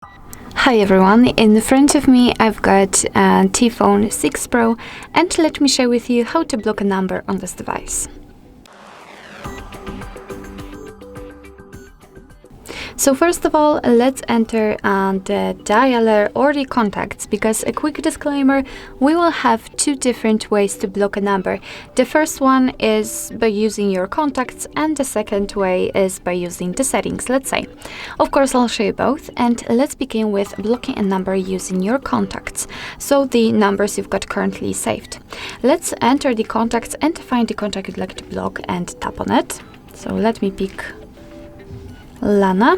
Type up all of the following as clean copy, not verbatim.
Hi everyone, in front of me I've got a T-Phone 6 Pro, and let me share with you how to block a number on this device. So first of all, let's enter the dialer or the contacts, because a quick disclaimer, we will have two different ways to block a number. The first one is by using your contacts, and the second way is by using the settings, let's say. Of course, I'll show you both, and let's begin with blocking a number using your contacts, so the numbers you've got currently saved. Let's enter the contacts and find the contact you'd like to block and tap on it. So let me pick Lana,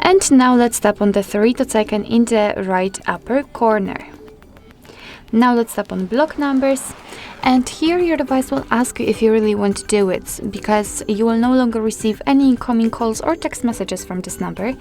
and now let's tap on the 3-dot icon in the right upper corner. Now let's tap on block numbers, and here your device will ask you if you really want to do it, because you will no longer receive any incoming calls or text messages from this number.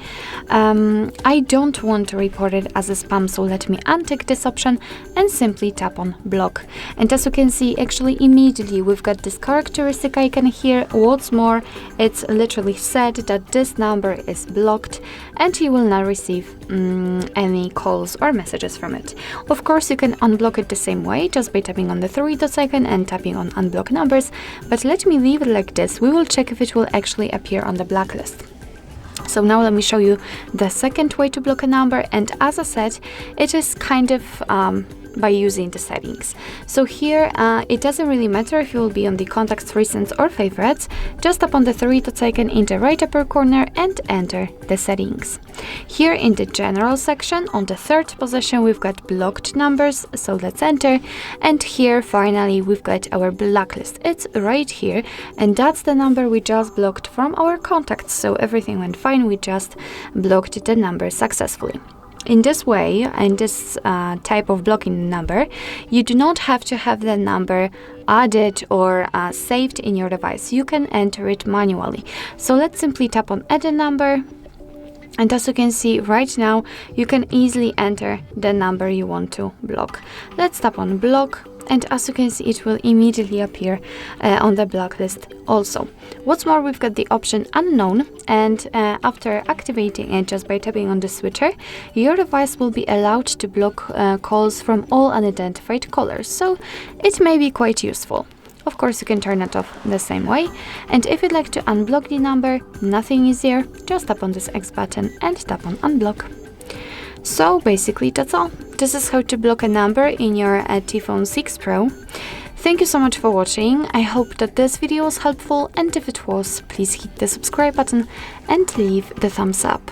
I don't want to report it as a spam, so let me untick this option and simply tap on block. And as you can see, actually immediately we've got this characteristic icon here. What's more, it's literally said that this number is blocked and you will not receive any calls or messages from it. Of course, you can unblock it the same way, just by tapping on the 3-dot icon and tapping on unblock numbers, but let me leave it like this. We will check if it will actually appear on the blacklist. So now let me show you the second way to block a number, and as I said, it is kind of by using the settings. So here it doesn't really matter if you will be on the contacts, recents or favorites. Just tap on the 3-dot icon in the right upper corner and enter the settings. Here in the general section on the third position we've got blocked numbers, so let's enter, and here finally we've got our blacklist. It's right here, and that's the number we just blocked from our contacts, so everything went fine. We just blocked the number successfully. In this way, in this type of blocking number, you do not have to have the number added or saved in your device. You can enter it manually. So let's simply tap on add a number, and as you can see right now, you can easily enter the number you want to block. Let's tap on block, and as you can see, it will immediately appear on the blacklist also. What's more, we've got the option unknown, and after activating it just by tapping on the switcher, your device will be allowed to block calls from all unidentified callers, so it may be quite useful. Of course, you can turn it off the same way, and if you'd like to unblock the number, nothing easier, just tap on this X button and tap on unblock. So basically that's all. This is how to block a number in your T-Phone 6 Pro. Thank you so much for watching. I hope that this video was helpful, and if it was, please hit the subscribe button and leave the thumbs up.